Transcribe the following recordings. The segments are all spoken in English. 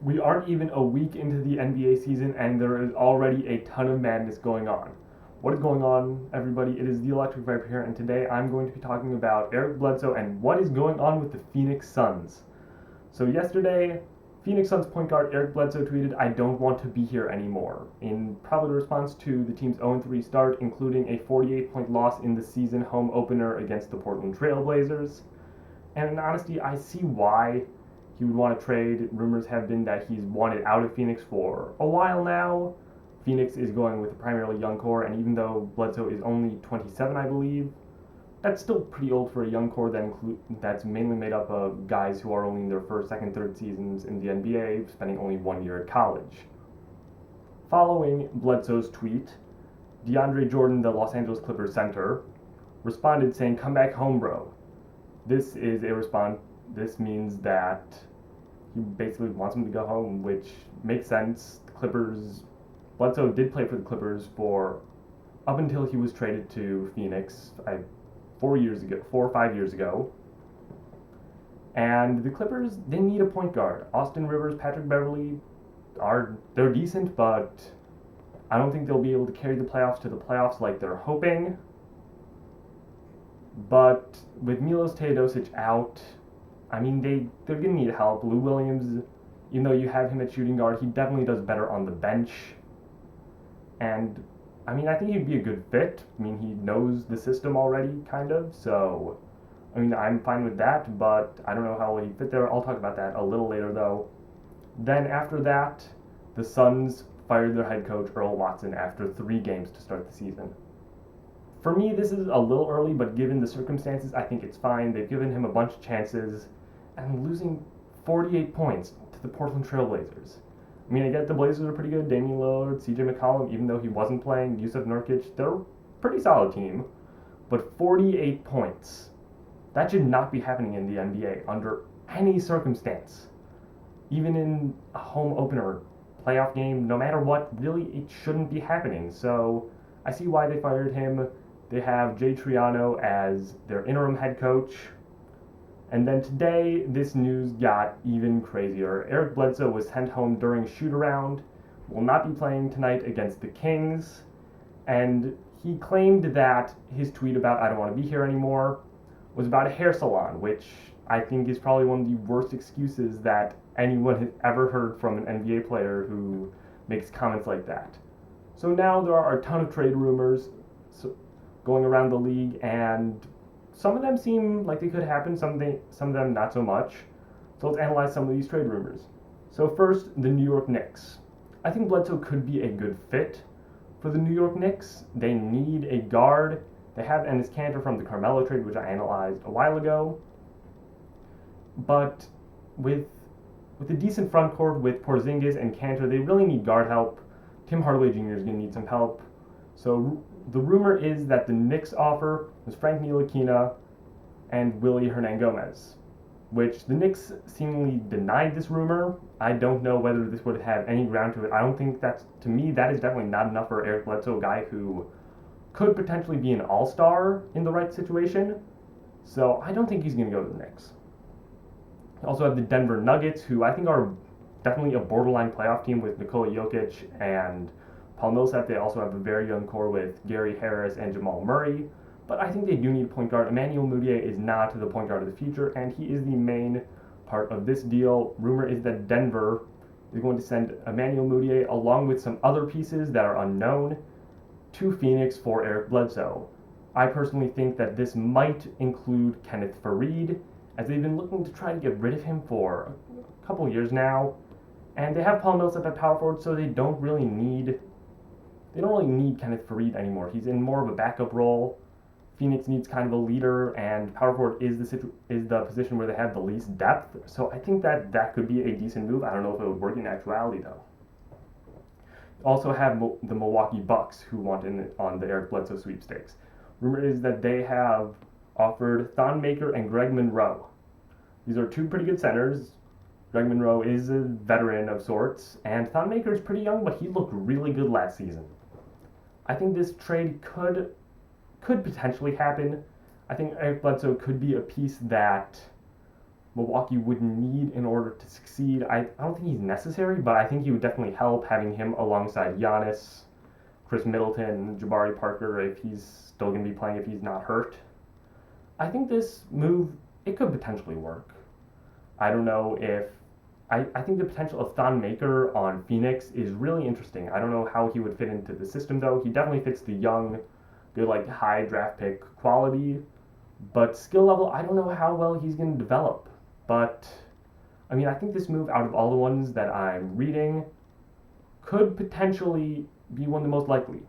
We aren't even a week into the NBA season and there is already a ton of madness going on. What is going on, everybody? It is the Electric VyPr here, and today I'm going to be talking about Eric Bledsoe and what is going on with the Phoenix Suns. So yesterday, Phoenix Suns point guard Eric Bledsoe tweeted, "I don't want to be here anymore," in probably response to the team's 0-3 start, including a 48-point loss in the season home opener against the Portland Trail Blazers. And in honesty, I see why he would want to trade. Rumors have been that he's wanted out of Phoenix for a while now. Phoenix is going with a primarily young core, and even though Bledsoe is only 27, I believe, that's still pretty old for a young core that's mainly made up of guys who are only in their first, second, third seasons in the NBA, spending only 1 year at college. Following Bledsoe's tweet, DeAndre Jordan, the Los Angeles Clippers center, responded saying, "Come back home, bro." This is a response. This means that he basically wants him to go home, which makes sense. The Clippers, Bledsoe did play for the Clippers for up until he was traded to Phoenix 4 or 5 years ago. And the Clippers, they need a point guard. Austin Rivers, Patrick Beverley they're decent, but I don't think they'll be able to carry the playoffs to the playoffs like they're hoping. But with Milos Teodosic out, I mean, they're going to need help. Lou Williams, even though you have him at shooting guard, he definitely does better on the bench. And, I mean, I think he'd be a good fit. I mean, he knows the system already, kind of. So, I mean, I'm fine with that, but I don't know how he'd fit there. I'll talk about that a little later, though. Then after that, the Suns fired their head coach, Earl Watson, after 3 games to start the season. For me, this is a little early, but given the circumstances, I think it's fine. They've given him a bunch of chances, and losing 48 points to the Portland Trail Blazers. I mean, I get the Blazers are pretty good. Damian Lillard, CJ McCollum, even though he wasn't playing, Yusuf Nurkic, they're a pretty solid team. But 48 points, that should not be happening in the NBA under any circumstance. Even in a home opener, playoff game, no matter what, really, it shouldn't be happening. So I see why they fired him. They have Jay Triano as their interim head coach. And then today, this news got even crazier. Eric Bledsoe was sent home during shoot-around, will not be playing tonight against the Kings, and he claimed that his tweet about "I don't want to be here anymore" was about a hair salon, which I think is probably one of the worst excuses that anyone has ever heard from an NBA player who makes comments like that. So now there are a ton of trade rumors going around the league, and some of them seem like they could happen, some of them not so much. So let's analyze some of these trade rumors. So first, the New York Knicks. I think Bledsoe could be a good fit for the New York Knicks. They need a guard. They have Enes Kanter from the Carmelo trade, which I analyzed a while ago. But with a decent front court with Porzingis and Kanter, they really need guard help. Tim Hardaway Jr. is going to need some help. So the rumor is that the Knicks offer was Frank Ntilikina and Willie Hernangomez, which the Knicks seemingly denied this rumor. I don't know whether this would have any ground to it. I don't think to me, that is definitely not enough for Eric Bledsoe, a guy who could potentially be an all-star in the right situation. So I don't think he's going to go to the Knicks. You also have the Denver Nuggets, who I think are definitely a borderline playoff team with Nikola Jokic and Paul Millsap. They also have a very young core with Gary Harris and Jamal Murray, but I think they do need a point guard. Emmanuel Mudiay is not the point guard of the future, and he is the main part of this deal. Rumor is that Denver is going to send Emmanuel Mudiay along with some other pieces that are unknown to Phoenix for Eric Bledsoe. I personally think that this might include Kenneth Faried, as they've been looking to try to get rid of him for a couple years now, and they have Paul Millsap at power forward, so they don't really need Kenneth Faried anymore. He's in more of a backup role. Phoenix needs kind of a leader, and power forward is the position where they have the least depth. So I think that could be a decent move. I don't know if it would work in actuality, though. Also have the Milwaukee Bucks, who want in on the Eric Bledsoe sweepstakes. Rumor is that they have offered Thon Maker and Greg Monroe. These are 2 pretty good centers. Greg Monroe is a veteran of sorts, and Thon Maker is pretty young, but he looked really good last season. I think this trade could potentially happen. I think Eric Bledsoe could be a piece that Milwaukee would need in order to succeed. I don't think he's necessary, but I think he would definitely help having him alongside Giannis, Chris Middleton, Jabari Parker if he's still going to be playing if he's not hurt. I think this move, it could potentially work. I don't know if I think the potential of Thon Maker on Phoenix is really interesting. I don't know how he would fit into the system though. He definitely fits the young, good like high draft pick quality, but skill level, I don't know how well he's going to develop. But I mean, I think this move out of all the ones that I'm reading could potentially be one of the most likely.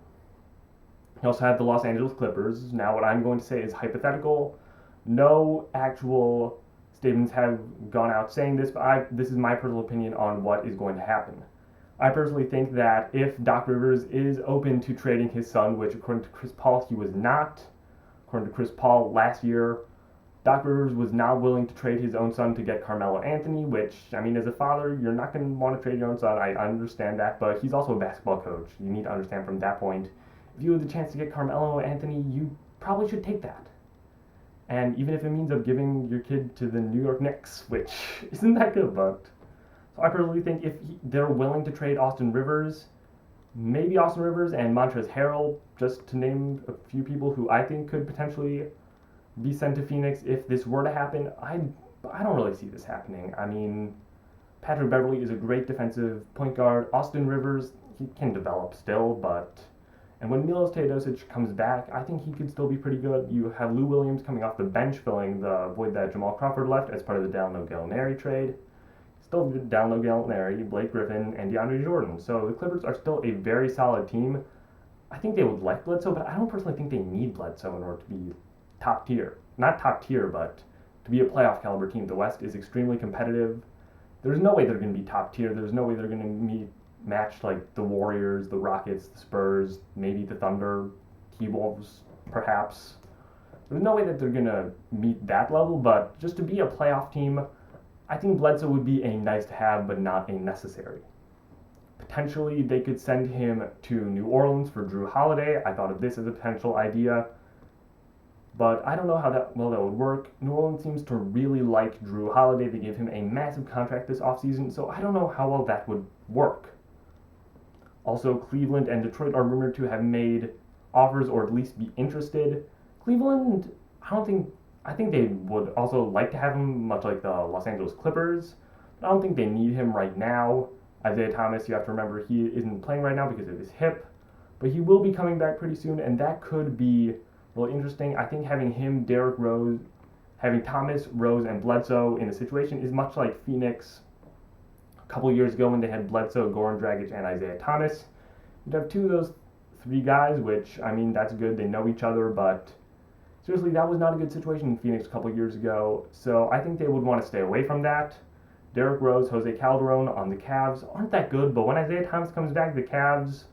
You also have the Los Angeles Clippers. Now, what I'm going to say is hypothetical. No actual statements have gone out saying this, but this is my personal opinion on what is going to happen. I personally think that if Doc Rivers is open to trading his son, which according to Chris Paul, he was not. According to Chris Paul, last year, Doc Rivers was not willing to trade his own son to get Carmelo Anthony, which, I mean, as a father, you're not going to want to trade your own son. I understand that, but he's also a basketball coach. You need to understand from that point. If you had the chance to get Carmelo Anthony, you probably should take that. And even if it means of giving your kid to the New York Knicks, which isn't that good, but... So I personally think if they're willing to trade Austin Rivers, maybe Austin Rivers and Montrezl Harrell, just to name a few people who I think could potentially be sent to Phoenix if this were to happen, I don't really see this happening. I mean, Patrick Beverley is a great defensive point guard. Austin Rivers, he can develop still, but... And when Milos Teodosic comes back, I think he could still be pretty good. You have Lou Williams coming off the bench, filling the void that Jamal Crawford left as part of the Dalino Gallinari trade. Still Dalino Gallinari, Blake Griffin, and DeAndre Jordan. So the Clippers are still a very solid team. I think they would like Bledsoe, but I don't personally think they need Bledsoe in order to be top tier. Not top tier, but to be a playoff caliber team. The West is extremely competitive. There's no way they're going to be top tier. There's no way they're going to match like the Warriors, the Rockets, the Spurs, maybe the Thunder, T-Wolves, perhaps. There's no way that they're going to meet that level, but just to be a playoff team, I think Bledsoe would be a nice to have, but not a necessary. Potentially, they could send him to New Orleans for Drew Holiday. I thought of this as a potential idea, but I don't know how that would work. New Orleans seems to really like Drew Holiday. They gave him a massive contract this offseason, so I don't know how well that would work. Also, Cleveland and Detroit are rumored to have made offers or at least be interested. Cleveland, I think they would also like to have him, much like the Los Angeles Clippers. But I don't think they need him right now. Isaiah Thomas, you have to remember, he isn't playing right now because of his hip, but he will be coming back pretty soon, and that could be really interesting. I think having him, Derrick Rose, having Thomas, Rose, and Bledsoe in a situation is much like Phoenix a couple years ago when they had Bledsoe, Goran Dragic, and Isaiah Thomas. You'd have two of those three guys, which, I mean, that's good. They know each other, but seriously, that was not a good situation in Phoenix a couple years ago, so I think they would want to stay away from that. Derrick Rose, Jose Calderon on the Cavs aren't that good, but when Isaiah Thomas comes back, the Cavs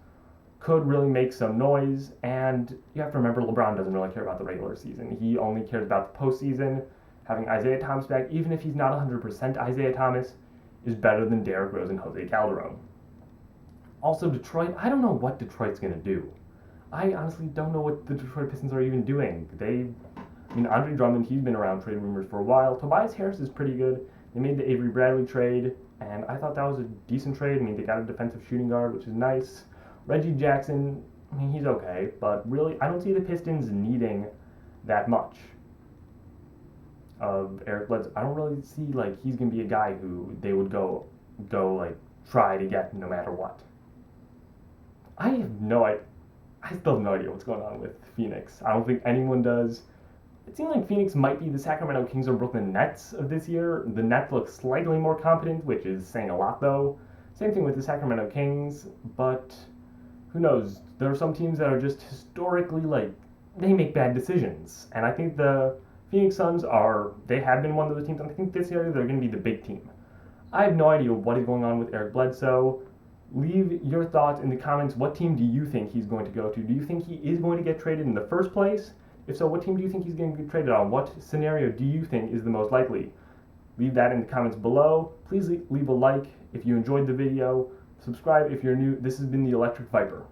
could really make some noise, and you have to remember LeBron doesn't really care about the regular season. He only cares about the postseason. Having Isaiah Thomas back, even if he's not 100% Isaiah Thomas, is better than Derrick Rose and Jose Calderon. Also, Detroit, I don't know what Detroit's going to do. I honestly don't know what the Detroit Pistons are even doing. Andre Drummond, he's been around trade rumors for a while. Tobias Harris is pretty good. They made the Avery Bradley trade, and I thought that was a decent trade. I mean, they got a defensive shooting guard, which is nice. Reggie Jackson, I mean, he's okay, but really, I don't see the Pistons needing that much of Eric Bledsoe. I don't really see, like, he's going to be a guy who they would go, try to get no matter what. I still have no idea what's going on with Phoenix. I don't think anyone does. It seems like Phoenix might be the Sacramento Kings or Brooklyn Nets of this year. The Nets look slightly more competent, which is saying a lot, though. Same thing with the Sacramento Kings, but who knows? There are some teams that are just historically, they make bad decisions. And I think the Phoenix Suns they have been one of the teams, and I think this year they're going to be the big team. I have no idea what is going on with Eric Bledsoe. Leave your thoughts in the comments. What team do you think he's going to go to? Do you think he is going to get traded in the first place? If so, what team do you think he's going to get traded on? What scenario do you think is the most likely? Leave that in the comments below. Please leave a like if you enjoyed the video. Subscribe if you're new. This has been the Electric VyPr.